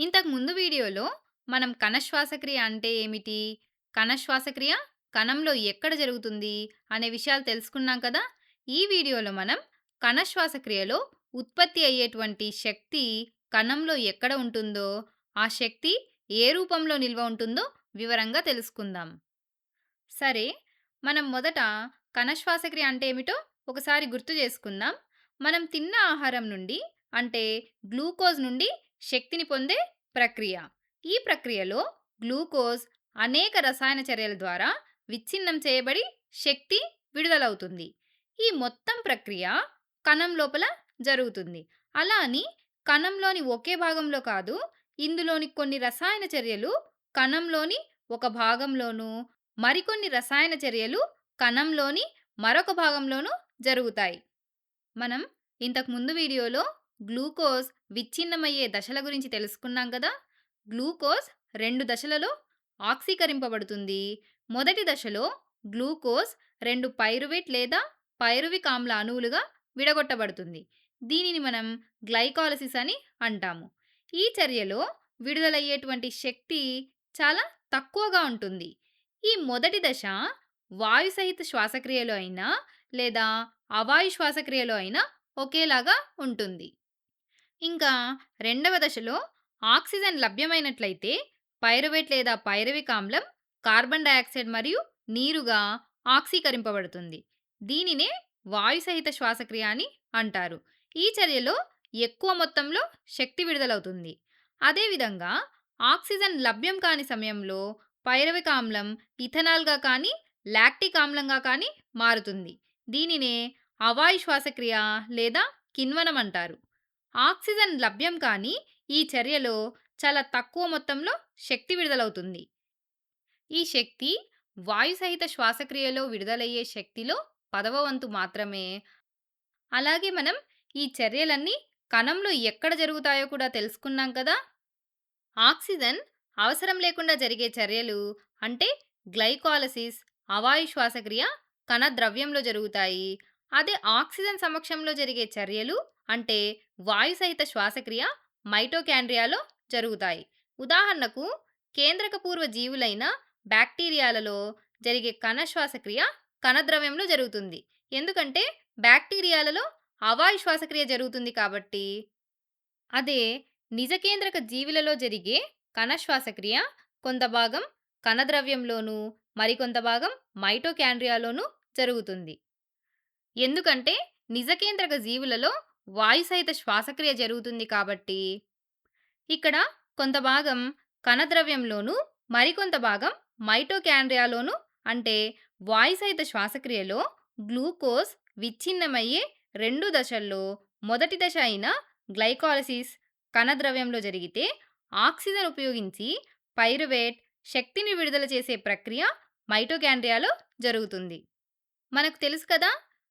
ఇంతకు ముందు వీడియోలో మనం కణ శ్వాసక్రియ అంటే ఏమిటి? కణ శ్వాసక్రియ కణంలో ఎక్కడ జరుగుతుంది? అనే విషయాలు తెలుసుకున్నాం కదా! ఈ వీడియోలో మనం కణ శ్వాసక్రియలో ఉత్పత్తి అయ్యేటువంటి శక్తి కణంలో ఎక్కడ ఉంటుందో, ఆ శక్తి ఏ రూపంలో నిల్వ ఉంటుందో వివరంగా తెలుసుకుందాం. సరే, మనం మొదట కణ శ్వాసక్రియ అంటే ఏమిటో ఒకసారి గుర్తు చేసుకుందాం. మనం తిన్న ఆహారం నుండి అంటే గ్లూకోజ్ నుండి శక్తిని పొందే ప్రక్రియ. ఈ ప్రక్రియలో గ్లూకోజ్ అనేక రసాయన చర్యల ద్వారా విచ్ఛిన్నం చేయబడి శక్తి విడుదలవుతుంది. ఈ మొత్తం ప్రక్రియ కణం లోపల జరుగుతుంది. అలా అని కణంలోని ఒకే భాగంలో కాదు, ఇందులోని కొన్ని రసాయన చర్యలు కణంలోని ఒక భాగంలోనూ, మరికొన్ని రసాయన చర్యలు కణంలోని మరొక భాగంలోనూ జరుగుతాయి. మనం ఇంతకు ముందు వీడియోలో గ్లూకోజ్ విచ్ఛిన్నమయ్యే దశల గురించి తెలుసుకున్నాం కదా! గ్లూకోజ్ 2 దశలలో ఆక్సీకరింపబడుతుంది. మొదటి దశలో గ్లూకోజ్ 2 పైరువేట్ లేదా పైరువిక్ ఆమ్ల అణువులుగా విడగొట్టబడుతుంది. దీనిని మనం గ్లైకాలిసిస్ అని అంటాము. ఈ చర్యలో విడుదలయ్యేటువంటి శక్తి చాలా తక్కువగా ఉంటుంది. ఈ మొదటి దశ వాయు సహిత శ్వాసక్రియలో అయినా లేదా అవాయు శ్వాసక్రియలో అయినా ఒకేలాగా ఉంటుంది. ఇంకా రెండవ దశలో ఆక్సిజన్ లభ్యమైనట్లయితే పైరువేట్ లేదా పైరువిక్ ఆమ్లం కార్బన్ డయాక్సైడ్ మరియు నీరుగా ఆక్సీకరింపబడుతుంది. దీనినే వాయు సహిత శ్వాసక్రియ అని అంటారు. ఈ చర్యలో ఎక్కువ మొత్తంలో శక్తి విడుదలవుతుంది. అదేవిధంగా ఆక్సిజన్ లభ్యం కాని సమయంలో పైరువిక్ ఆమ్లం ఇథనాల్గా కానీ లాక్టిక్ ఆమ్లంగా కానీ మారుతుంది. దీనినే అవాయు శ్వాసక్రియ లేదా కిణ్వనం అంటారు. ఆక్సిజన్ లభ్యం కాని ఈ చర్యలో చాలా తక్కువ మొత్తంలో శక్తి విడుదలవుతుంది. ఈ శక్తి వాయు సహిత శ్వాసక్రియలో విడుదలయ్యే శక్తిలో పదవ వంతు మాత్రమే. అలాగే మనం ఈ చర్యలన్నీ కణంలో ఎక్కడ జరుగుతాయో కూడా తెలుసుకున్నాం కదా! ఆక్సిజన్ అవసరం లేకుండా జరిగే చర్యలు అంటే గ్లైకాలసిస్, అవాయు శ్వాసక్రియ కణ ద్రవ్యంలో జరుగుతాయి. అదే ఆక్సిజన్ సమక్షంలో జరిగే చర్యలు అంటే వాయు సహిత శ్వాసక్రియ మైటోకాండ్రియాలో జరుగుతాయి. ఉదాహరణకు కేంద్రక పూర్వ జీవులైన బ్యాక్టీరియాలలో జరిగే కణ శ్వాసక్రియ కణ ద్రవ్యంలో జరుగుతుంది. ఎందుకంటే బ్యాక్టీరియాలలో అవాయు శ్వాసక్రియ జరుగుతుంది కాబట్టి. అదే నిజకేంద్రక జీవులలో జరిగే కణ శ్వాసక్రియ కొంత భాగం కణద్రవ్యంలోనూ, మరికొంత భాగం మైటోకాండ్రియాలోనూ జరుగుతుంది. ఎందుకంటే నిజకేంద్రక జీవులలో వాయు సహిత శ్వాసక్రియ జరుగుతుంది కాబట్టి. ఇక్కడ కొంత భాగం కణద్రవ్యంలోనూ, మరికొంత భాగం మైటోకాండ్రియాలోనూ అంటే వాయు సహిత శ్వాసక్రియలో గ్లూకోజ్ విచ్ఛిన్నమయ్యే 2 దశల్లో మొదటి దశ అయిన గ్లైకాలిసిస్ కణద్రవ్యంలో జరిగితే, ఆక్సిజన్ ఉపయోగించి పైరువేట్ శక్తిని విడుదల చేసే ప్రక్రియ మైటోకాండ్రియాలో జరుగుతుంది. మనకు తెలుసు కదా!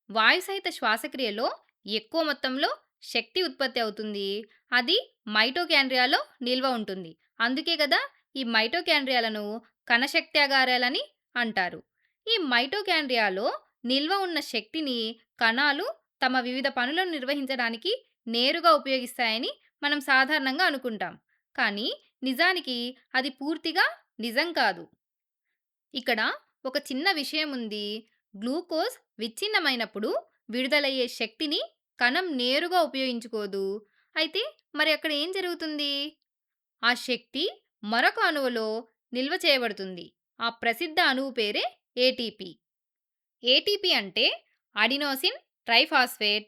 వాయు సహిత శ్వాసక్రియలో ఎక్కువ మొత్తంలో శక్తి ఉత్పత్తి అవుతుంది. అది మైటోకాండ్రియాలో నిల్వ ఉంటుంది. అందుకే కదా ఈ మైటోకాండ్రియాలను కణశక్త్యాగారాలని అంటారు. ఈ మైటోకాండ్రియాలో నిల్వ ఉన్న శక్తిని కణాలు తమ వివిధ పనులను నిర్వహించడానికి నేరుగా ఉపయోగిస్తాయని మనం సాధారణంగా అనుకుంటాం. కానీ నిజానికి అది పూర్తిగా నిజం కాదు. ఇక్కడ ఒక చిన్న విషయం ఉంది. గ్లూకోజ్ విచ్ఛిన్నమైనప్పుడు విడుదలయ్యే శక్తిని కణం నేరుగా ఉపయోగించుకోదు. అయితే మరి అక్కడ ఏం జరుగుతుంది? ఆ శక్తి మరొక అణువులో నిల్వ చేయబడుతుంది. ఆ ప్రసిద్ధ అణువు పేరే ఏటీపీ. ఏటీపీ అంటే అడినోసిన్ ట్రైఫాస్ఫేట్.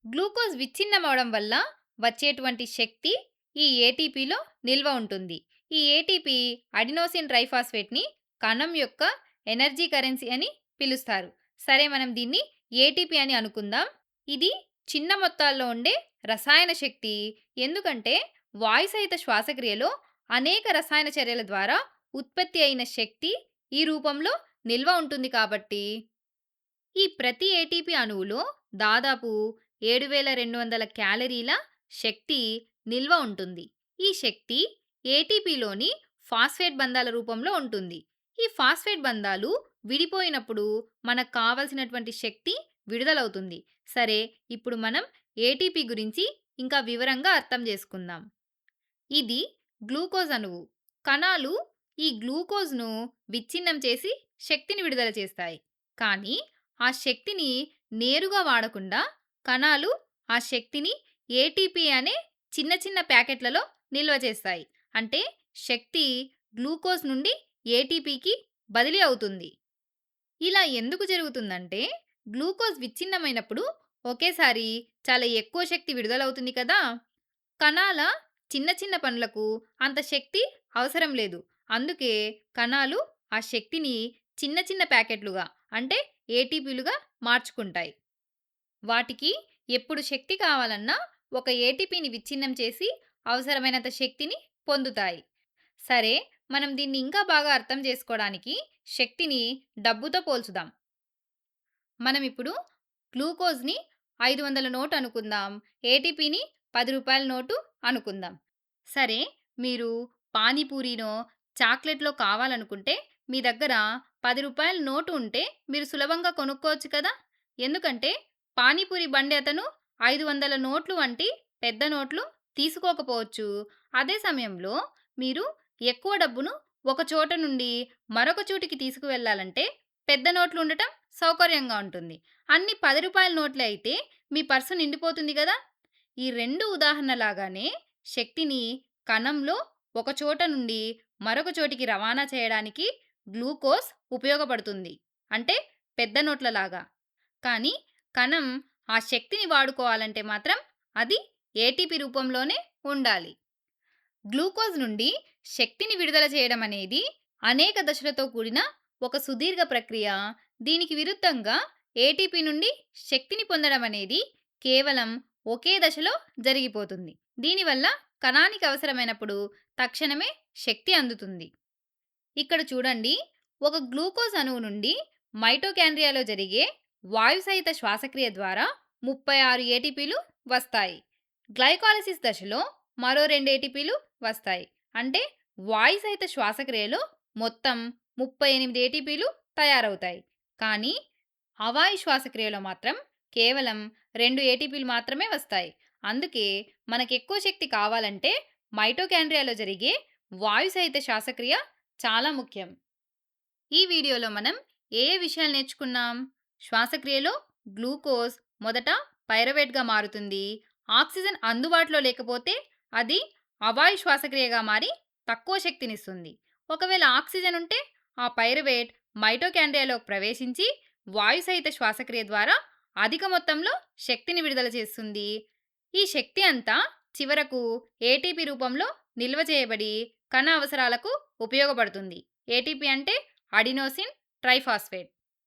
గ్లూకోజ్ విచ్ఛిన్నమవడం వల్ల వచ్చేటువంటి శక్తి ఈ ఏటీపీలో నిల్వ ఉంటుంది. ఈ ఏటీపీ అడినోసిన్ ట్రైఫాస్ఫేట్‌ని కణం యొక్క ఎనర్జీ కరెన్సీ అని పిలుస్తారు. సరే, మనం దీన్ని ఏటీపీ అని అనుకుందాం. ఇది చిన్న మొత్తాల్లో ఉండే రసాయన శక్తి. ఎందుకంటే వాయు సహిత శ్వాసక్రియలో అనేక రసాయన చర్యల ద్వారా ఉత్పత్తి అయిన శక్తి ఈ రూపంలో నిల్వ ఉంటుంది కాబట్టి. ఈ ప్రతి ఏటీపీ అణువులో దాదాపు 7200 క్యాలరీల శక్తి నిల్వ ఉంటుంది. ఈ శక్తి ఏటీపీలోని ఫాస్ఫేట్ బంధాల రూపంలో ఉంటుంది. ఈ ఫాస్ఫేట్ బంధాలు విడిపోయినప్పుడు మనకు కావలసినటువంటి శక్తి విడుదలవుతుంది. సరే, ఇప్పుడు మనం ఏటీపీ గురించి ఇంకా వివరంగా అర్థం చేసుకుందాం. ఇది గ్లూకోజ్ అణువు. కణాలు ఈ గ్లూకోజ్‌ను విచ్ఛిన్నం చేసి శక్తిని విడుదల చేస్తాయి. కానీ ఆ శక్తిని నేరుగా వాడకుండా కణాలు ఆ శక్తిని ఏటీపీ అనే చిన్న చిన్న ప్యాకెట్లలో నిల్వ చేస్తాయి. అంటే శక్తి గ్లూకోజ్ నుండి ఏటీపీకి బదిలీ అవుతుంది. ఇలా ఎందుకు జరుగుతుందంటే, గ్లూకోజ్ విచ్ఛిన్నమైనప్పుడు ఒకేసారి చాలా ఎక్కువ శక్తి విడుదలవుతుంది కదా! కణాల చిన్న చిన్న పనులకు అంత శక్తి అవసరం లేదు. అందుకే కణాలు ఆ శక్తిని చిన్న చిన్న ప్యాకెట్లుగా అంటే ఏటీపీలుగా మార్చుకుంటాయి. వాటికి ఎప్పుడు శక్తి కావాలన్నా ఒక ఏటీపీని విచ్ఛిన్నం చేసి అవసరమైనంత శక్తిని పొందుతాయి. సరే, మనం దీన్ని ఇంకా బాగా అర్థం చేసుకోవడానికి శక్తిని డబ్బుతో పోల్చుదాం. మనం ఇప్పుడు గ్లూకోజ్‌ని 500 నోట్ అనుకుందాం. ఏటీపీని రూ. 10 నోటు అనుకుందాం. సరే, మీరు పానీపూరినో, చాక్లెట్‌లో కావాలనుకుంటే మీ దగ్గర రూ. 10 నోటు ఉంటే మీరు సులభంగా కొనుక్కోవచ్చు కదా! ఎందుకంటే పానీపూరి బండి అతను 500 నోట్లు వంటి పెద్ద నోట్లు తీసుకోకపోవచ్చు. అదే సమయంలో మీరు ఎక్కువ డబ్బును ఒక చోట నుండి మరొక చోటికి తీసుకువెళ్ళాలంటే పెద్ద నోట్లు ఉండటం సౌకర్యంగా ఉంటుంది. అన్ని రూ. 10 నోట్లే అయితే మీ పర్సు నిండిపోతుంది గదా! ఈ 2 ఉదాహరణలాగానే శక్తిని కణంలో ఒక చోట నుండి మరొక చోటికి రవాణా చేయడానికి గ్లూకోజ్ ఉపయోగపడుతుంది. అంటే పెద్ద నోట్లలాగా. కానీ కణం ఆ శక్తిని వాడుకోవాలంటే మాత్రం అది ఏటీపీ రూపంలోనే ఉండాలి. గ్లూకోజ్ నుండి శక్తిని విడుదల చేయడం అనేది అనేక దశలతో కూడిన ఒక సుదీర్ఘ ప్రక్రియ. దీనికి విరుద్ధంగా ఏటీపీ నుండి శక్తిని పొందడం అనేది కేవలం ఒకే దశలో జరిగిపోతుంది. దీనివల్ల కణానికి అవసరమైనప్పుడు తక్షణమే శక్తి అందుతుంది. ఇక్కడ చూడండి, ఒక గ్లూకోజ్ అణువు నుండి మైటోకాండ్రియాలో జరిగే వాయుసహిత శ్వాసక్రియ ద్వారా 36 ఏటీపీలు వస్తాయి. గ్లైకాలిసిస్ దశలో మరో 2 ఏటీపీలు వస్తాయి. అంటే వాయుసహిత శ్వాసక్రియలో మొత్తం 38 ఏటీపీలు తయారవుతాయి. కానీ అవాయు శ్వాసక్రియలో మాత్రం కేవలం 2 ఏటీపీలు మాత్రమే వస్తాయి. అందుకే మనకెక్కువ శక్తి కావాలంటే మైటోకాండ్రియాలో జరిగే వాయుసహిత శ్వాసక్రియ చాలా ముఖ్యం. ఈ వీడియోలో మనం ఏ విషయాలు నేర్చుకున్నాం? శ్వాసక్రియలో గ్లూకోజ్ మొదట పైరువేట్‌గా మారుతుంది. ఆక్సిజన్ అందుబాటులో లేకపోతే అది అవాయు శ్వాసక్రియగా మారి తక్కువ శక్తినిస్తుంది. ఒకవేళ ఆక్సిజన్ ఉంటే ఆ పైరువేట్ మైటోకాండ్రియాలోకి ప్రవేశించి వాయుసహిత శ్వాసక్రియ ద్వారా అధిక మొత్తంలో శక్తిని విడుదల చేస్తుంది. ఈ శక్తి అంతా చివరకు ఏటీపీ రూపంలో నిల్వ చేయబడి కణ అవసరాలకు ఉపయోగపడుతుంది. ఏటీపీ అంటే అడినోసిన్ ట్రైఫాస్ఫేట్.